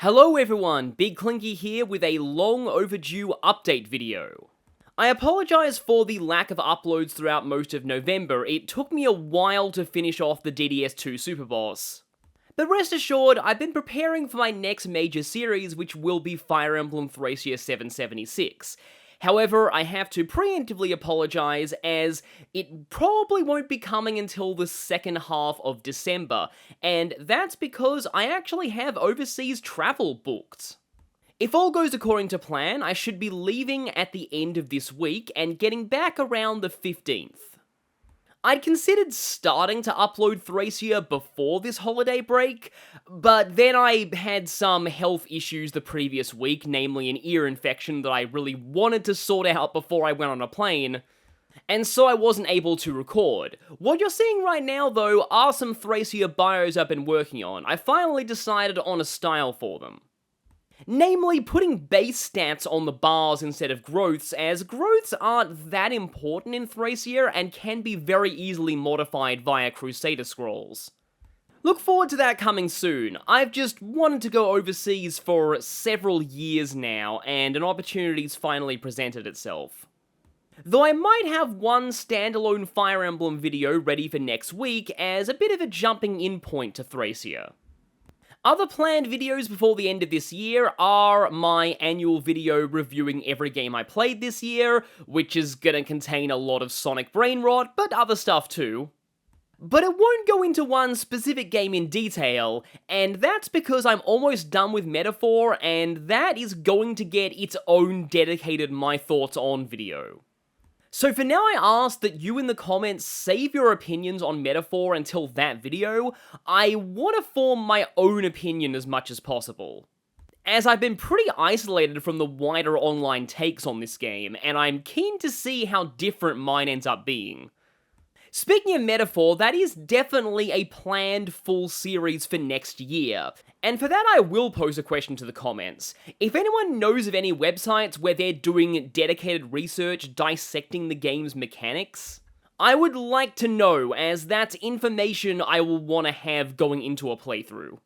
Hello everyone, Big Clinky here with a long overdue update video. I apologise for the lack of uploads throughout most of November. It took me a while to finish off the DDS2 Super Boss. But rest assured, I've been preparing for my next major series, which will be Fire Emblem Thracia 776. However, I have to preemptively apologise, as it probably won't be coming until the second half of December, and that's because I actually have overseas travel booked. If all goes according to plan, I should be leaving at the end of this week and getting back around the 15th. I'd considered starting to upload Thracia before this holiday break, but then I had some health issues the previous week, namely an ear infection that I really wanted to sort out before I went on a plane, and so I wasn't able to record. What you're seeing right now, though, are some Thracia bios I've been working on. I finally decided on a style for them. Namely, putting base stats on the bars instead of growths, as growths aren't that important in Thracia and can be very easily modified via Crusader scrolls. Look forward to that coming soon. I've just wanted to go overseas for several years now, and an opportunity's finally presented itself. Though I might have one standalone Fire Emblem video ready for next week as a bit of a jumping in point to Thracia. Other planned videos before the end of this year are my annual video reviewing every game I played this year, which is gonna contain a lot of Sonic brain rot, but other stuff too. But it won't go into one specific game in detail, and that's because I'm almost done with Metaphor, and that is going to get its own dedicated My Thoughts On video. So for now, I ask that you in the comments save your opinions on Metaphor until that video. I want to form my own opinion as much as possible, as I've been pretty isolated from the wider online takes on this game, and I'm keen to see how different mine ends up being. Speaking of Metaphor, that is definitely a planned full series for next year, and for that I will pose a question to the comments. If anyone knows of any websites where they're doing dedicated research dissecting the game's mechanics, I would like to know, as that's information I will want to have going into a playthrough.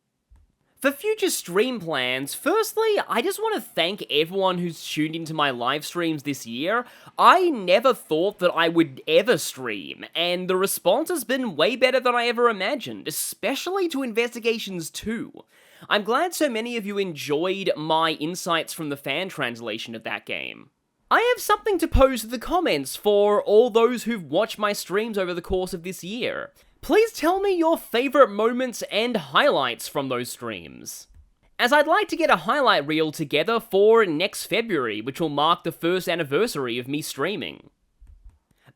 For future stream plans, firstly, I just want to thank everyone who's tuned into my live streams this year. I never thought that I would ever stream, and the response has been way better than I ever imagined, especially to Investigations 2. I'm glad so many of you enjoyed my insights from the fan translation of that game. I have something to pose to the comments for all those who've watched my streams over the course of this year. Please tell me your favourite moments and highlights from those streams, as I'd like to get a highlight reel together for next February, which will mark the first anniversary of me streaming.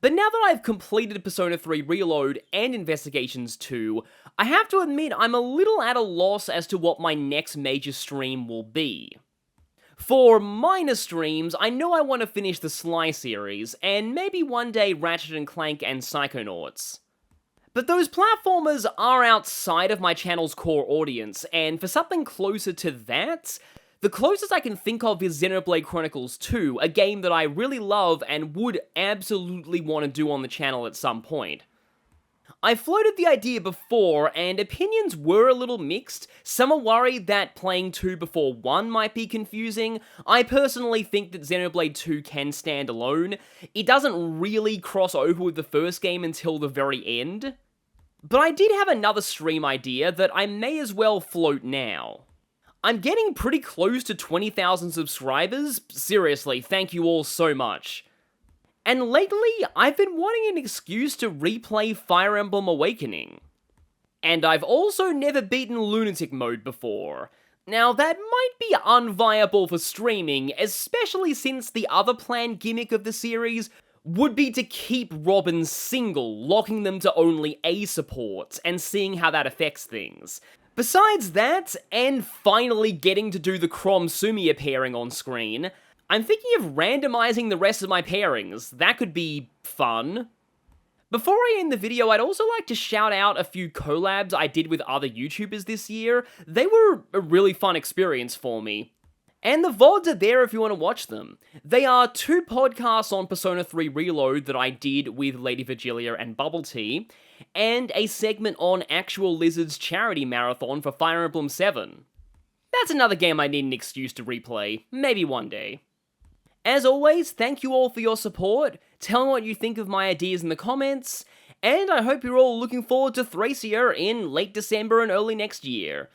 But now that I've completed Persona 3 Reload and Investigations 2, I have to admit I'm a little at a loss as to what my next major stream will be. For minor streams, I know I want to finish the Sly series, and maybe one day Ratchet & Clank and Psychonauts. But those platformers are outside of my channel's core audience, and for something closer to that, the closest I can think of is Xenoblade Chronicles 2, a game that I really love and would absolutely want to do on the channel at some point. I floated the idea before, and opinions were a little mixed. Some are worried that playing 2 before 1 might be confusing. I personally think that Xenoblade 2 can stand alone. It doesn't really cross over with the first game until the very end. But I did have another stream idea that I may as well float now. I'm getting pretty close to 20,000 subscribers. Seriously, thank you all so much. And lately, I've been wanting an excuse to replay Fire Emblem Awakening. And I've also never beaten Lunatic Mode before. Now, that might be unviable for streaming, especially since the other planned gimmick of the series would be to keep Robins single, locking them to only A support, and seeing how that affects things. Besides that, and finally getting to do the Crom Sumi appearing on screen, I'm thinking of randomizing the rest of my pairings. That could be fun. Before I end the video, I'd also like to shout out a few collabs I did with other YouTubers this year. They were a really fun experience for me. And the VODs are there if you want to watch them. They are 2 podcasts on Persona 3 Reload that I did with Lady Virgilia and Bubble Tea, and a segment on Actual Lizard's charity marathon for Fire Emblem 7. That's another game I need an excuse to replay, maybe one day. As always, thank you all for your support, tell me what you think of my ideas in the comments, and I hope you're all looking forward to Thracia in late December and early next year.